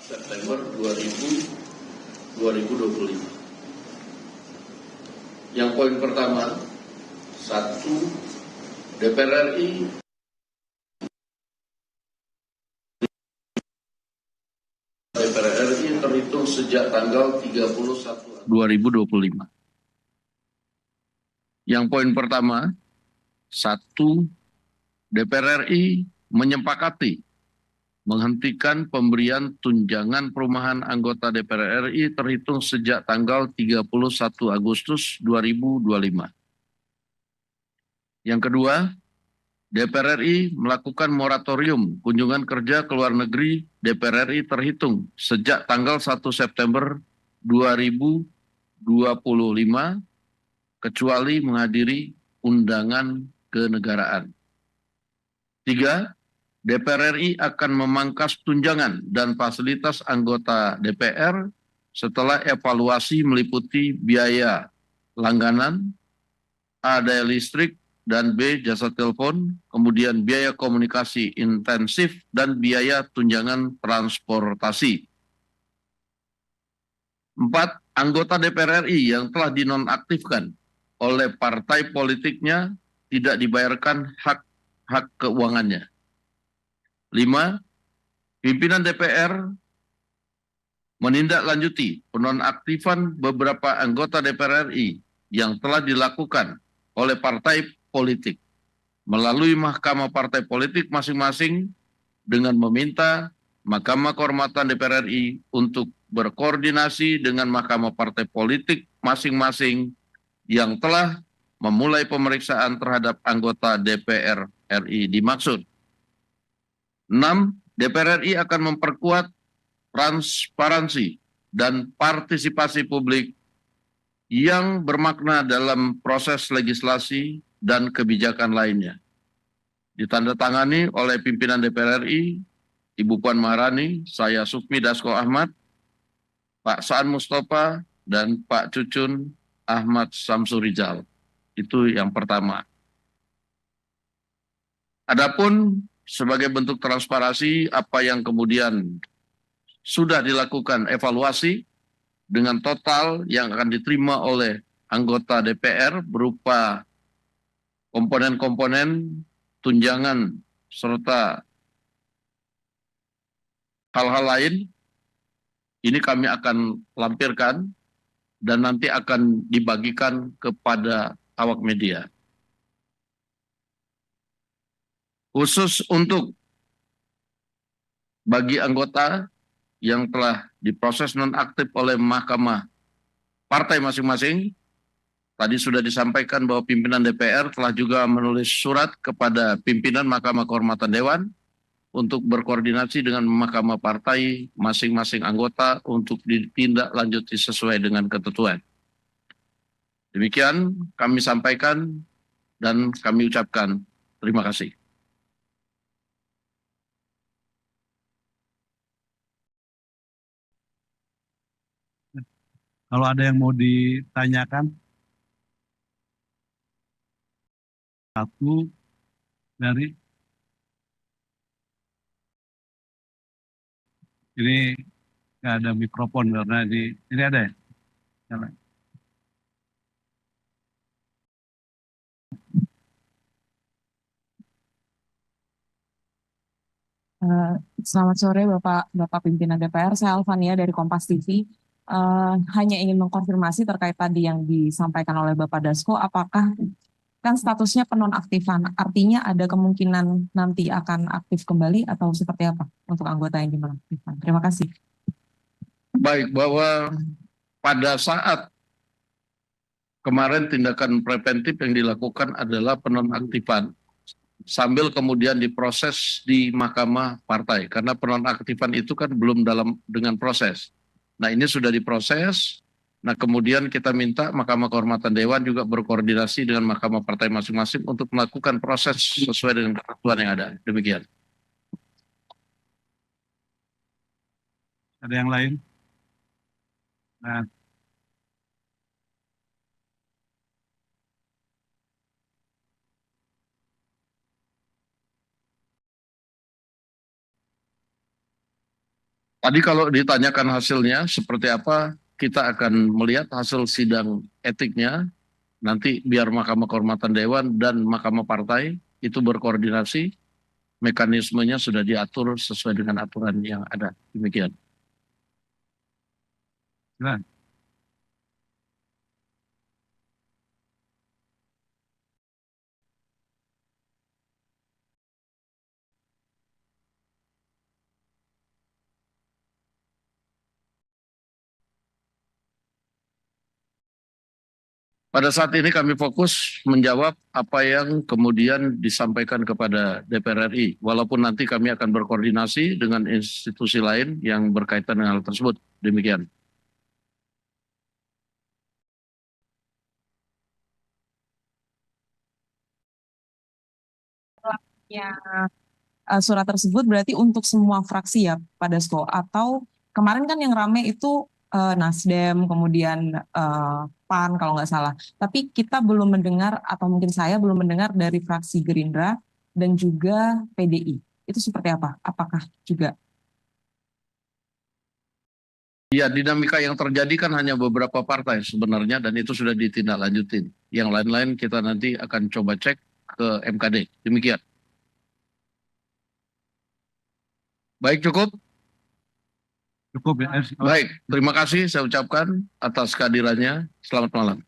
September 2025. Yang poin pertama, 1. DPR RI terhitung sejak tanggal 31 2025. Yang poin pertama, 1. DPR RI menyepakati menghentikan pemberian tunjangan perumahan anggota DPR RI terhitung sejak tanggal 31 Agustus 2025. Yang kedua, DPR RI melakukan moratorium kunjungan kerja ke luar negeri DPR RI terhitung sejak tanggal 1 September 2025 kecuali menghadiri undangan kenegaraan. 3. DPR RI akan memangkas tunjangan dan fasilitas anggota DPR setelah evaluasi meliputi biaya langganan, A. daya listrik, dan B. jasa telepon, kemudian biaya komunikasi intensif, dan biaya tunjangan transportasi. 4. Anggota DPR RI yang telah dinonaktifkan oleh partai politiknya tidak dibayarkan hak keuangannya. 5. Pimpinan DPR menindaklanjuti penonaktifan beberapa anggota DPR RI yang telah dilakukan oleh partai politik melalui mahkamah partai politik masing-masing dengan meminta Mahkamah Kehormatan DPR RI untuk berkoordinasi dengan mahkamah partai politik masing-masing yang telah memulai pemeriksaan terhadap anggota DPR RI dimaksud. 6. DPR RI akan memperkuat transparansi dan partisipasi publik yang bermakna dalam proses legislasi dan kebijakan lainnya. Ditandatangani oleh pimpinan DPR RI, Ibu Puan Maharani, saya Sukmi Dasko Ahmad, Pak Saan Mustafa, dan Pak Cucun Ahmad Samsurijal. Itu yang pertama. Adapun sebagai bentuk transparansi apa yang kemudian sudah dilakukan evaluasi dengan total yang akan diterima oleh anggota DPR berupa komponen-komponen tunjangan serta hal-hal lain, ini kami akan lampirkan dan nanti akan dibagikan kepada awak media. Khusus untuk bagi anggota yang telah diproses nonaktif oleh mahkamah partai masing-masing, tadi sudah disampaikan bahwa pimpinan DPR telah juga menulis surat kepada pimpinan Mahkamah Kehormatan Dewan untuk berkoordinasi dengan mahkamah partai masing-masing anggota untuk ditindaklanjuti sesuai dengan ketentuan. Demikian kami sampaikan dan kami ucapkan terima kasih. Kalau ada yang mau ditanyakan, satu dari ini nggak ada mikrofon karena ini ada ya? Nyala. Selamat sore Bapak Pimpinan DPR, saya Alvania dari Kompas TV. Hanya ingin mengkonfirmasi terkait tadi yang disampaikan oleh Bapak Dasko, apakah kan statusnya penonaktifan, artinya ada kemungkinan nanti akan aktif kembali atau seperti apa untuk anggota yang dinonaktifkan? Terima kasih. Baik, bahwa pada saat kemarin tindakan preventif yang dilakukan adalah penonaktifan sambil kemudian diproses di mahkamah partai karena penonaktifan itu kan belum dengan proses. Nah, ini sudah diproses. Nah, kemudian kita minta Mahkamah Kehormatan Dewan juga berkoordinasi dengan mahkamah partai masing-masing untuk melakukan proses sesuai dengan ketentuan yang ada. Demikian. Ada yang lain? Nah, Tadi kalau ditanyakan hasilnya seperti apa, kita akan melihat hasil sidang etiknya. Nanti biar Mahkamah Kehormatan Dewan dan Mahkamah Partai itu berkoordinasi, mekanismenya sudah diatur sesuai dengan aturan yang ada. Demikian. Silakan. Pada saat ini kami fokus menjawab apa yang kemudian disampaikan kepada DPR RI, walaupun nanti kami akan berkoordinasi dengan institusi lain yang berkaitan dengan hal tersebut. Demikian. Ya, surat tersebut berarti untuk semua fraksi ya, Pak Dasko? Atau kemarin kan yang rame itu Nasdem, kemudian PAN kalau nggak salah. Tapi kita belum mendengar, atau mungkin saya belum mendengar dari fraksi Gerindra dan juga PDI. Itu seperti apa? Apakah juga? Ya, dinamika yang terjadi kan hanya beberapa partai sebenarnya dan itu sudah ditindaklanjutin. Yang lain-lain kita nanti akan coba cek ke MKD. Demikian. Baik, cukup. Cukup ya. Baik, terima kasih saya ucapkan atas kehadirannya. Selamat malam.